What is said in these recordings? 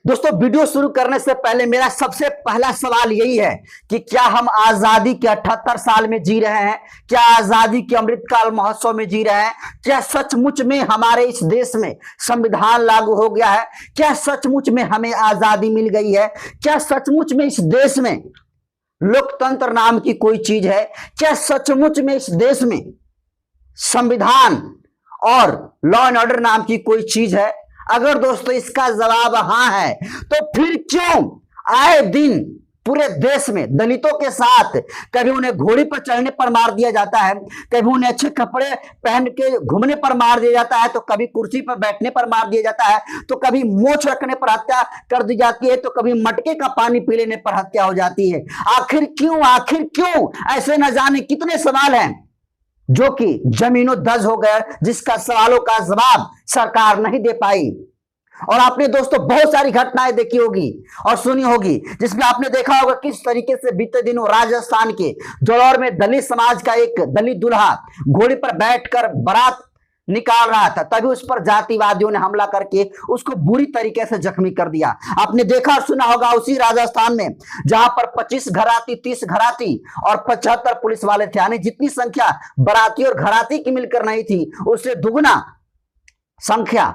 दोस्तों वीडियो शुरू करने से पहले मेरा सबसे पहला सवाल यही है कि क्या हम आजादी के 78 साल में जी रहे हैं? क्या आजादी के अमृतकाल महोत्सव में जी रहे हैं? क्या सचमुच में हमारे इस देश में संविधान लागू हो गया है? क्या सचमुच में हमें आजादी मिल गई है? क्या सचमुच में इस देश में लोकतंत्र नाम की कोई चीज है? क्या सचमुच में इस देश में संविधान और लॉ एंड ऑर्डर नाम की कोई चीज है? अगर दोस्तों इसका जवाब हाँ है तो फिर क्यों आए दिन पूरे देश में दलितों के साथ कभी उन्हें घोड़ी पर चढ़ने पर मार दिया जाता है, कभी उन्हें अच्छे कपड़े पहन के घूमने पर मार दिया जाता है, तो कभी कुर्सी पर बैठने पर मार दिया जाता है, तो कभी मोछ रखने पर हत्या कर दी जाती है, तो कभी मटके का पानी पी लेने पर हत्या हो जाती है? आखिर क्यों ऐसे न जाने कितने सवाल हैं जो कि जमीनों दज हो गए, जिसका सवालों का जवाब सरकार नहीं दे पाई। और आपने दोस्तों बहुत सारी घटनाएं देखी होगी और सुनी होगी जिसमें आपने देखा होगा किस तरीके से बीते दिनों राजस्थान के जलोर में दलित समाज का एक दलित दूल्हा घोड़ी पर बैठकर बारात निकाल रहा था, तभी उस पर जातिवादियों ने हमला करके उसको बुरी तरीके से जख्मी कर दिया। आपने देखा और सुना होगा उसी राजस्थान में जहां पर 25 घराती, 30 घराती और 75 पुलिस वाले थे, यानी जितनी संख्या बराती और घराती की मिलकर नहीं थी उससे दुगना संख्या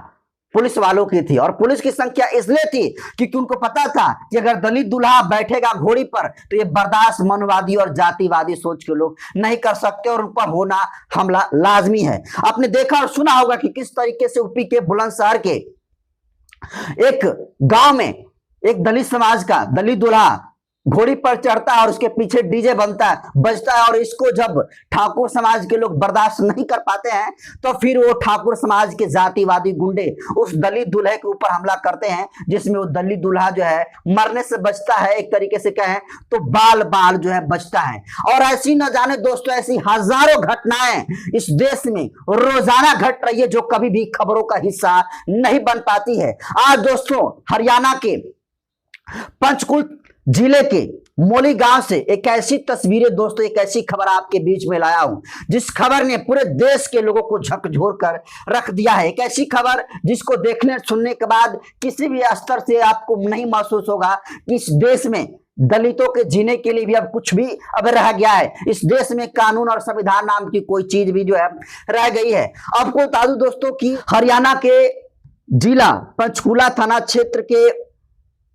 पुलिस वालों की थी। और पुलिस की संख्या इसलिए थी क्योंकि उनको पता था कि अगर दलित दूल्हा बैठेगा घोड़ी पर तो ये बर्दाश्त मनवादी और जातिवादी सोच के लोग नहीं कर सकते और उन पर होना हमला लाजमी है। आपने देखा और सुना होगा कि किस तरीके से यूपी के बुलंदशहर के एक गांव में एक दलित समाज का दलित दूल्हा घोड़ी पर चढ़ता है और उसके पीछे डीजे बजता है, और इसको जब ठाकुर समाज के लोग बर्दाश्त नहीं कर पाते हैं तो फिर वो ठाकुर समाज के जातिवादी गुंडे उस दलित दूल्हे के ऊपर हमला करते हैं, जिसमें वो दलित दूल्हा जो है मरने से बचता है, एक तरीके से कहें तो बाल बाल जो है बचता है। और ऐसी न जाने दोस्तों ऐसी हजारों घटनाएं इस देश में रोजाना घट रही है जो कभी भी खबरों का हिस्सा नहीं बन पाती है। आज दोस्तों हरियाणा के पंचकुल जिले के मोली गांव से एक ऐसी तस्वीरें दोस्तों, एक ऐसी खबर आपके बीच में लाया हूं जिस खबर ने पूरे देश के लोगों को झकझोर कर रख दिया है। एक ऐसी खबर जिसको देखने सुनने के बाद किसी भी स्तर से आपको नहीं महसूस होगा कि इस देश में दलितों के जीने के लिए भी अब कुछ भी अब रह गया है, इस देश में कानून और संविधान नाम की कोई चीज भी जो है रह गई है। आपको बता दूं दोस्तों की हरियाणा के जिला पंचकुला थाना क्षेत्र के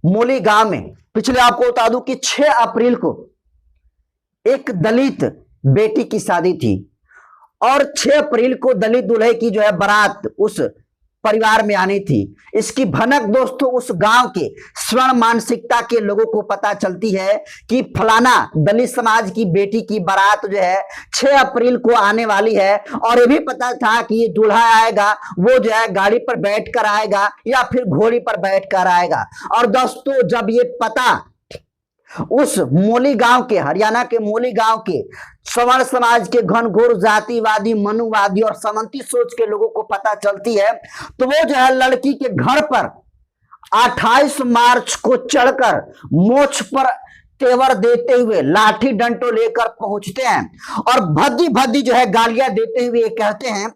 मोली गांव में पिछले आपको बता दूं कि 6 अप्रैल को एक दलित बेटी की शादी थी और 6 अप्रैल को दलित दूल्हे की जो है बारात उस परिवार में आनी थी। इसकी भनक दोस्तों उस गांव के स्वर्ण मानसिकता के लोगों को पता चलती है कि फलाना दलित समाज की बेटी की बारात जो है 6 अप्रैल को आने वाली है, और ये भी पता था कि ये दूल्हा आएगा वो जो है गाड़ी पर बैठकर आएगा या फिर घोड़ी पर बैठकर आएगा। और दोस्तों जब ये पता उस मोली गांव के, हरियाणा के मोली गांव के सवर्ण समाज के घनघोर जातिवादी, मनुवादी और सामंती सोच के लोगों को पता चलती है तो वो जो है लड़की के घर पर 28 मार्च को चढ़कर मोछ पर तेवर देते हुए लाठी डंडो लेकर पहुंचते हैं और भद्दी भद्दी जो है गालियां देते हुए ये कहते हैं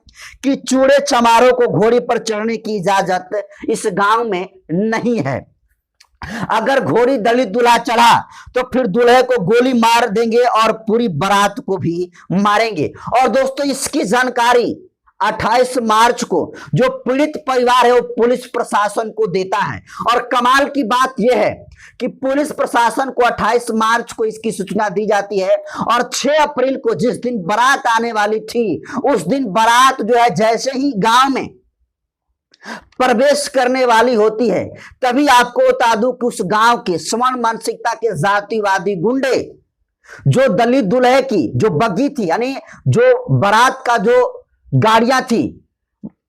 कि चूड़े चमारों को घोड़ी पर चढ़ने की इजाजत इस गांव में नहीं है। अगर घोड़ी दलित दूल्हा चढ़ा तो फिर दूल्हे को गोली मार देंगे और पूरी बारात को भी मारेंगे। और दोस्तों इसकी जानकारी 28 मार्च को जो पीड़ित परिवार है वो पुलिस प्रशासन को देता है। और कमाल की बात यह है कि पुलिस प्रशासन को 28 मार्च को इसकी सूचना दी जाती है और 6 अप्रैल को जिस दिन बारात आने वाली थी उस दिन बारात जो है जैसे ही गांव में प्रवेश करने वाली होती है तभी आपको बता दूं कि उस गांव के स्वर्ण मानसिकता के जातिवादी गुंडे जो दलित दूल्हे की जो बग्गी थी, यानी जो बारात का जो गाड़ियां थी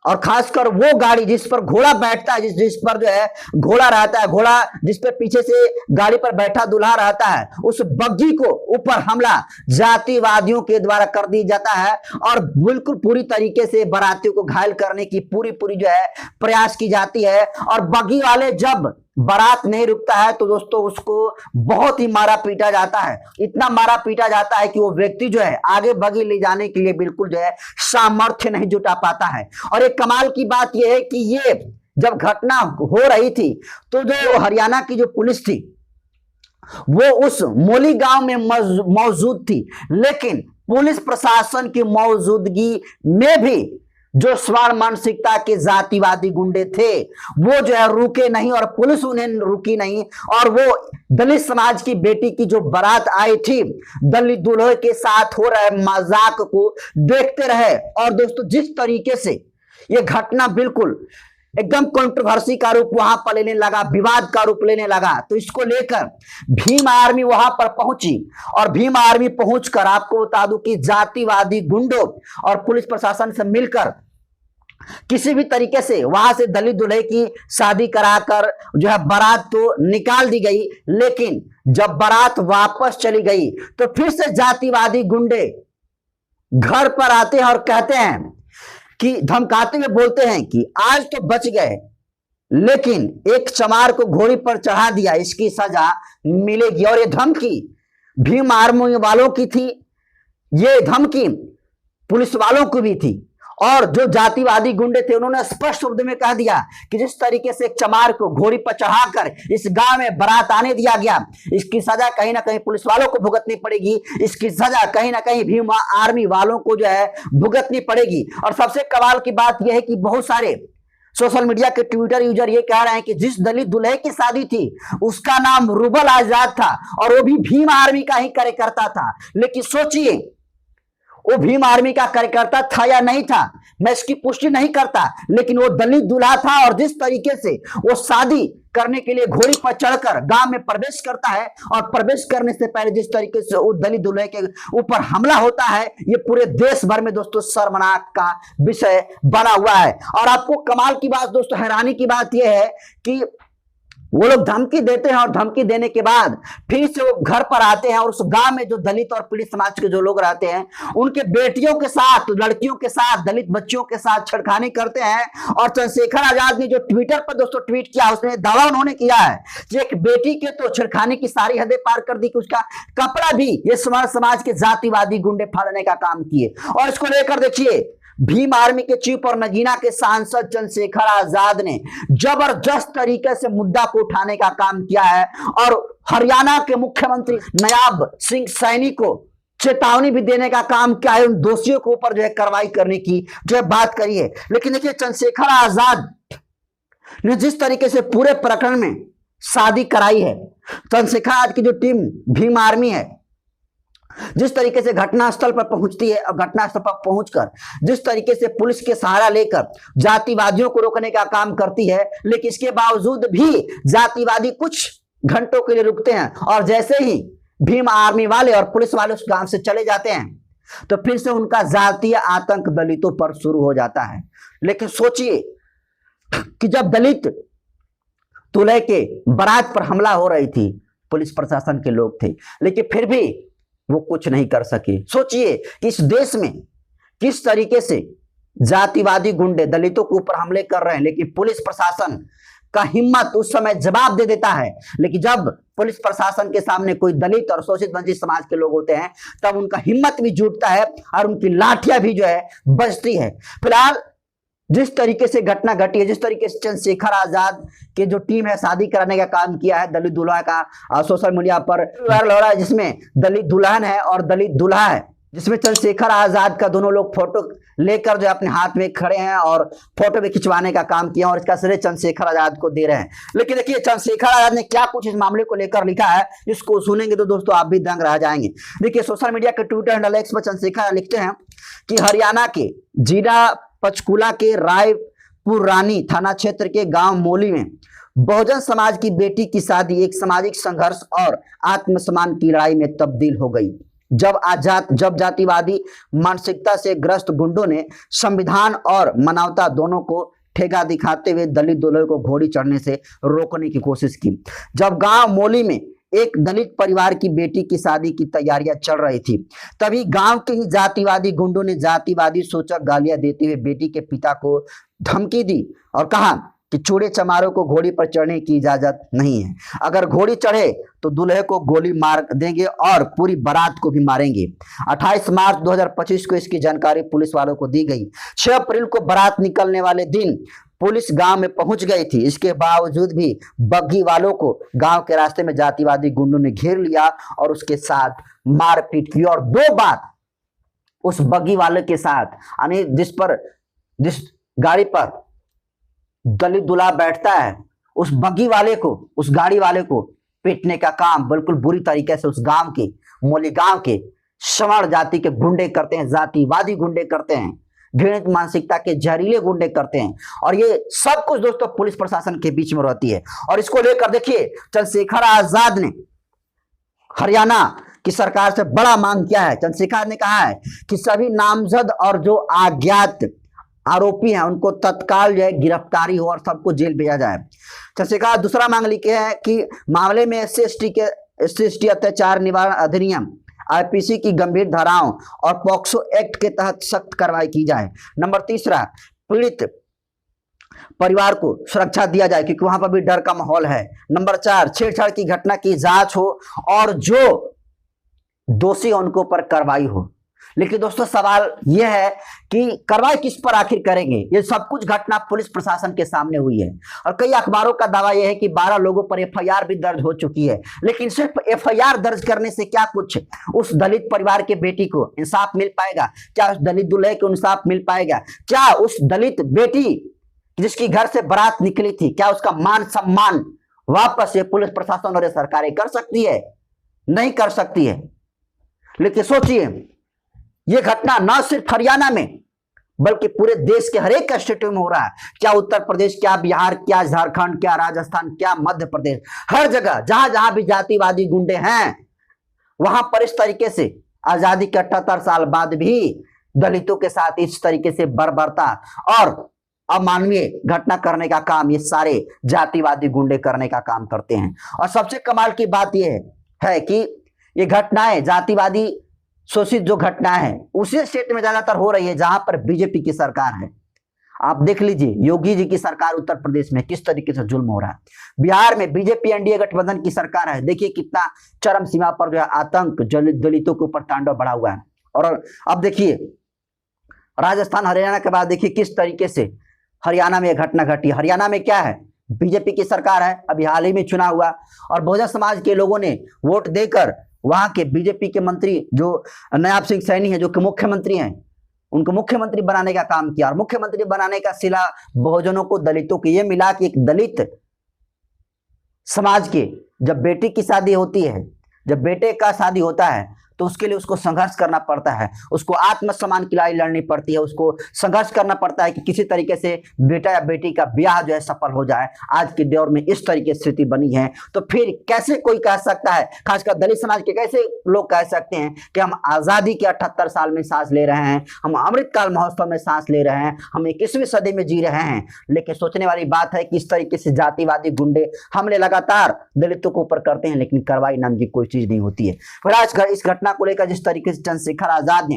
और खासकर वो गाड़ी जिस पर घोड़ा बैठता है, जिस पर जो है घोड़ा रहता है, घोड़ा जिस पे पीछे से गाड़ी पर बैठा दूल्हा रहता है, उस बग्गी को ऊपर हमला जातिवादियों के द्वारा कर दी जाता है और बिल्कुल पूरी तरीके से बारातियों को घायल करने की पूरी जो है प्रयास की जाती है। और बग्गी वाले जब बारात नहीं रुकता है तो दोस्तों उसको बहुत ही मारा पीटा जाता है, इतना मारा पीटा जाता है कि वो व्यक्ति जो है आगे बग्गी ले जाने के लिए बिल्कुल जो है सामर्थ्य नहीं जुटा पाता है। और एक कमाल की बात यह है कि ये जब घटना हो रही थी तो जो हरियाणा की जो पुलिस थी वो उस मोली गांव में मौजूद थी, लेकिन पुलिस प्रशासन की मौजूदगी में भी जो स्वर्ण मानसिकता के जातिवादी गुंडे थे वो जो है रुके नहीं, और पुलिस उन्हें रुकी नहीं, और वो दलित समाज की बेटी की जो बारात आई थी दलित दूल्हे के साथ हो रहे मजाक को देखते रहे। और दोस्तों जिस तरीके से ये घटना बिल्कुल एकदम कंट्रोवर्सी का रूप वहां पर लेने लगा, विवाद का रूप लेने लगा, तो इसको लेकर भीम आर्मी वहां पर पहुंची, और भीम आर्मी पहुंचकर आपको बता दूं कि जातिवादी गुंडों और पुलिस प्रशासन से मिलकर किसी भी तरीके से वहां से दलित दूल्हे की शादी कराकर जो है बारात तो निकाल दी गई। लेकिन जब बारात वापस चली गई तो फिर से जातिवादी गुंडे घर पर आते हैं और कहते हैं कि धमकाते हुए बोलते हैं कि आज तो बच गए, लेकिन एक चमार को घोड़ी पर चढ़ा दिया, इसकी सजा मिलेगी। और ये धमकी भीम आर्मी वालों की थी, ये धमकी पुलिस वालों को भी थी, और जो जातिवादी गुंडे थे उन्होंने स्पष्ट शब्द में कह दिया कि जिस तरीके से एक चमार को घोड़ी पर चढ़ाकर इस गांव में बारात आने दिया गया, इसकी सजा कहीं ना कहीं पुलिस वालों को भुगतनी पड़ेगी, इसकी सजा कहीं ना कहीं भीम आर्मी वालों को जो है भुगतनी पड़ेगी। और सबसे कमाल की बात यह है कि बहुत सारे सोशल मीडिया के ट्विटर यूजर ये कह रहे हैं कि जिस दलित दूल्हे की शादी थी उसका नाम रुबल आजाद था, और वो भी भीम आर्मी का ही कार्यकर्ता था। लेकिन सोचिए वो भीम आर्मी का कार्यकर्ता था या नहीं था, मैं इसकी पुष्टि नहीं करता, लेकिन वो दलित दूल्हा था। और जिस तरीके से वो शादी करने के लिए घोड़ी पर चढ़कर गांव में प्रवेश करता है, और प्रवेश करने से पहले जिस तरीके से वो दलित दूल्हे के ऊपर हमला होता है, ये पूरे देश भर में दोस्तों शर्मनाक का विषय बना हुआ है। और आपको कमाल की बात दोस्तों, हैरानी की बात यह है कि वो लोग धमकी देते हैं, और धमकी देने के बाद फिर से वो घर पर आते हैं, और उस गांव में जो दलित और पीड़ित समाज के जो लोग रहते हैं उनके बेटियों के साथ, लड़कियों के साथ, दलित बच्चियों के साथ छेड़खानी करते हैं। और चंद्रशेखर आजाद ने जो ट्विटर पर दोस्तों ट्वीट किया, उसमें दावा उन्होंने किया है कि एक बेटी के तो छेड़खानी की सारी हदें पार कर दी कि उसका कपड़ा भी ये समाज के जातिवादी गुंडे फाड़ने का काम किए। और इसको लेकर देखिए भीम आर्मी के चीफ और नगीना के सांसद चंद्रशेखर आजाद ने जबरदस्त तरीके से मुद्दा को उठाने का काम किया है, और हरियाणा के मुख्यमंत्री नायब सिंह सैनी को चेतावनी भी देने का काम किया है, उन दोषियों के ऊपर जो है कार्रवाई करने की जो है बात करी है। लेकिन देखिए चंद्रशेखर आजाद ने जिस तरीके से पूरे प्रकरण में शादी कराई है, चंद्रशेखर आजाद की जो टीम भीम आर्मी है जिस तरीके से घटनास्थल पर पहुंचती है, और घटनास्थल पर पहुंचकर जिस तरीके से पुलिस के सहारा लेकर जातिवादियों को रोकने का काम करती है, लेकिन इसके बावजूद भी जातिवादी कुछ घंटों के लिए रुकते हैं, और जैसे ही भीम आर्मी वाले और पुलिस वाले उस गांव से चले जाते हैं तो फिर से उनका जातीय आतंक दलितों पर शुरू हो जाता है। लेकिन सोचिए कि जब दलित दूल्हे के बारात पर हमला हो रही थी, पुलिस प्रशासन के लोग थे, लेकिन फिर भी वो कुछ नहीं कर सके। सोचिए कि इस देश में किस तरीके से जातिवादी गुंडे दलितों के ऊपर हमले कर रहे हैं, लेकिन पुलिस प्रशासन का हिम्मत उस समय जवाब दे देता है। लेकिन जब पुलिस प्रशासन के सामने कोई दलित और शोषित वंचित समाज के लोग होते हैं तब उनका हिम्मत भी जुटता है, और उनकी लाठियां भी जो है बजती है। फिलहाल जिस तरीके से घटना घटी है, जिस तरीके से चंद्रशेखर आजाद के जो टीम है शादी कराने का काम किया है दलित दूल्हा का, सोशल मीडिया पर वायरल हो रहा है, जिसमें दलित दुल्हन है और दलित दूल्हा है, जिसमें चंद्रशेखर आजाद का दोनों लोग फोटो लेकर जो अपने हाथ में खड़े हैं और फोटो भी खिंचवाने का काम किया, और इसका श्रेय चंद्रशेखर आजाद को दे रहे हैं। लेकिन देखिए चंद्रशेखर आजाद ने क्या कुछ इस मामले को लेकर लिखा है, इसको सुनेंगे तो दोस्तों आप भी दंग रह जाएंगे। देखिए सोशल मीडिया के ट्विटर हैंडल एक्स पर चंद्रशेखर लिखते हैं कि हरियाणा के जिला पंचकूला के रायपुर रानी थाना क्षेत्र के गांव मोली में बहुजन समाज की बेटी की शादी एक सामाजिक संघर्ष और आत्मसम्मान की लड़ाई में तब्दील हो गई, जब जातिवादी मानसिकता से ग्रस्त गुंडों ने संविधान और मानवता दोनों को ठेगा दिखाते हुए दलित दूल्हे को घोड़ी चढ़ने से रोकने की कोशिश की। जब गांव मोली में एक दलित परिवार की बेटी की शादी की तैयारियां चल रही थी, तभी गांव के ही जातिवादी गुंडों ने जातिवादी सूचक गालियां देते हुए बेटी के पिता को धमकी दी और कहा कि चूड़े चमारों को घोड़ी पर चढ़ने की इजाजत नहीं है। अगर घोड़ी चढ़े तो दूल्हे को गोली मार देंगे और पूरी बारात को भी मारेंगे। 28 मार्च 2025 को इसकी जानकारी पुलिस वालों को दी गई। 6 अप्रैल को बारात निकलने वाले दिन पुलिस गांव में पहुंच गई थी। इसके बावजूद भी बग्गी वालों को गांव के रास्ते में जातिवादी गुंडों ने घेर लिया और उसके साथ मारपीट की। और 2 बार उस बग्गी वाले के साथ, यानी जिस गाड़ी पर दलित दूल्हा बैठता है, उस बग्गी वाले को, उस गाड़ी वाले को पीटने का काम बिल्कुल बुरी तरीके से उस गांव के, मोली गांव के सवर्ण जाति के गुंडे करते हैं, जातिवादी गुंडे करते हैं, घृणित मानसिकता के जहरीले गुंडे करते हैं। और ये सब कुछ दोस्तों पुलिस प्रशासन के बीच में रहती है। और इसको लेकर देखिए, चंद्रशेखर आजाद ने हरियाणा की सरकार से बड़ा मांग किया है। चंद्रशेखर ने कहा है कि सभी नामजद और जो अज्ञात आरोपी हैं उनको तत्काल जो है गिरफ्तारी हो और सबको जेल भेजा जाए। चंद्रशेखर दूसरा मांग लिखे है कि मामले में SC/ST अत्याचार निवारण अधिनियम IPC की गंभीर धाराओं और पॉक्सो एक्ट के तहत सख्त कार्रवाई की जाए। नंबर 3, पीड़ित परिवार को सुरक्षा दिया जाए क्योंकि वहां पर भी डर का माहौल है। नंबर 4, छेड़छाड़ की घटना की जांच हो और जो दोषी हैं उनके ऊपर कार्रवाई हो। लेकिन दोस्तों सवाल यह है कि कार्रवाई किस पर आखिर करेंगे? ये सब कुछ घटना पुलिस प्रशासन के सामने हुई है और कई अखबारों का दावा यह है कि 12 लोगों पर FIR भी दर्ज हो चुकी है। लेकिन सिर्फ FIR दर्ज करने से क्या कुछ उस दलित परिवार के बेटी को इंसाफ मिल पाएगा? क्या उस दलित दूल्हे को इंसाफ मिल पाएगा? क्या उस दलित बेटी जिसकी घर से बारात निकली थी, क्या उसका मान सम्मान वापस ये पुलिस प्रशासन और ये सरकारें कर सकती है? नहीं कर सकती है। लेकिन सोचिए, यह घटना न सिर्फ हरियाणा में बल्कि पूरे देश के हर एक स्टेट में हो रहा है। क्या उत्तर प्रदेश, क्या बिहार, क्या झारखंड, क्या राजस्थान, क्या मध्य प्रदेश, हर जगह जहां जहां भी जातिवादी गुंडे हैं वहां पर इस तरीके से आजादी के 78 साल बाद भी दलितों के साथ इस तरीके से बर्बरता और अमानवीय घटना करने का काम ये सारे जातिवादी गुंडे करने का काम करते हैं। और सबसे कमाल की बात यह है कि ये घटनाएं, जातिवादी शोषित जो घटनाएं हैं उसी स्टेट में ज्यादातर हो रही है जहां पर बीजेपी की सरकार है। आप देख लीजिए योगी जी की सरकार उत्तर प्रदेश में किस तरीके से जुल्म हो रहा है। बिहार में बीजेपी एनडीए गठबंधन की सरकार है, देखिए कितना चरम सीमा पर जो है आतंक दलितों के ऊपर तांडव बढ़ा हुआ है। और अब देखिए राजस्थान हरियाणा के बाद देखिए किस तरीके से हरियाणा में यह घटना घटी। हरियाणा में क्या है, बीजेपी की सरकार है, अभी हाल ही में चुनाव हुआ और बहुजन समाज के लोगों ने वोट देकर वहां के बीजेपी के मंत्री जो नायब सिंह सैनी है, जो कि मुख्यमंत्री हैं, उनको मुख्यमंत्री बनाने का काम किया। और मुख्यमंत्री बनाने का सिला बहुजनों को, दलितों को ये मिला कि एक दलित समाज के जब बेटी की शादी होती है, जब बेटे का शादी होता है तो उसके लिए उसको संघर्ष करना पड़ता है, उसको आत्मसम्मान की लड़ाई लड़नी पड़ती है, उसको संघर्ष करना पड़ता है कि किसी तरीके से बेटा या बेटी का ब्याह जो है सफल हो जाए। आज के दौर में इस तरीके की स्थिति बनी है तो फिर कैसे कोई कह सकता है, खासकर दलित समाज के कैसे लोग कह सकते हैं कि हम आजादी के 78 साल में सांस ले रहे हैं, हम अमृतकाल महोत्सव में सांस ले रहे हैं, हम 21वीं सदी में जी रहे हैं। लेकिन सोचने वाली बात है कि इस तरीके से जातिवादी गुंडे हमले लगातार दलितों के ऊपर करते हैं लेकिन कार्रवाई नाम की कोई चीज नहीं होती है। फिर आज इस घटना को लेकर जिस तरीके से चंद्रशेखर आजाद ने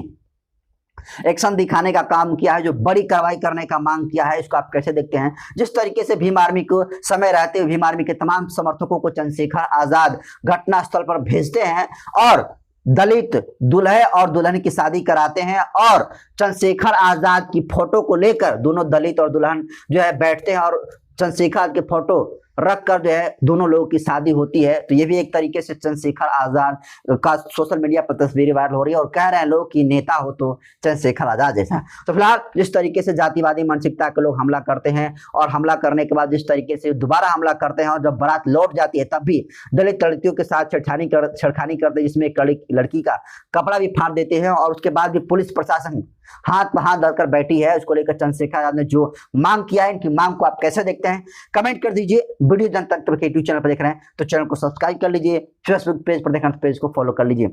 एक्शन दिखाने का काम किया है, जो बड़ी कार्रवाई करने का मांग किया है, इसको आप कैसे देखते हैं? जिस तरीके से भीम आर्मी को समय रहते हुए भीम आर्मी के तमाम समर्थकों को चंद्रशेखर आजाद घटनास्थल पर भेजते हैं और दलित दूल्हे और दुल्हन की शादी कराते हैं और चंद्रशेखर आजाद की फोटो को लेकर दोनों दलित और दुल्हन जो है बैठते हैं और चंद्रशेखर के फोटो रख कर जो है दोनों लोगों की शादी होती है। तो ये भी एक तरीके से चंद्रशेखर आजाद का सोशल मीडिया पर तस्वीरें वायरल हो रही है और कह रहे हैं लोग कि नेता हो तो चंद्रशेखर आजाद जैसा। तो फिलहाल जिस तरीके से जातिवादी मानसिकता के लोग हमला करते हैं और हमला करने के बाद जिस तरीके से दोबारा हमला करते हैं और जब बारात लौट जाती है तब भी दलित लड़कियों के साथ छेड़खानी करते हैं, जिसमें एक लड़की का कपड़ा भी फाड़ देते हैं और उसके बाद भी पुलिस प्रशासन हाथ पर हाथ धरकर बैठी है। उसको लेकर चंद्रशेखर आजाद ने जो मांग किया है, इनकी मांग को आप कैसे देखते हैं कमेंट कर दीजिए। वीडियो जनतंत्र के यूट्यूब चैनल पर देख रहे हैं तो चैनल को सब्सक्राइब कर लीजिए, फेसबुक पेज पर देख रहे हैं तो पेज को फॉलो कर लीजिए।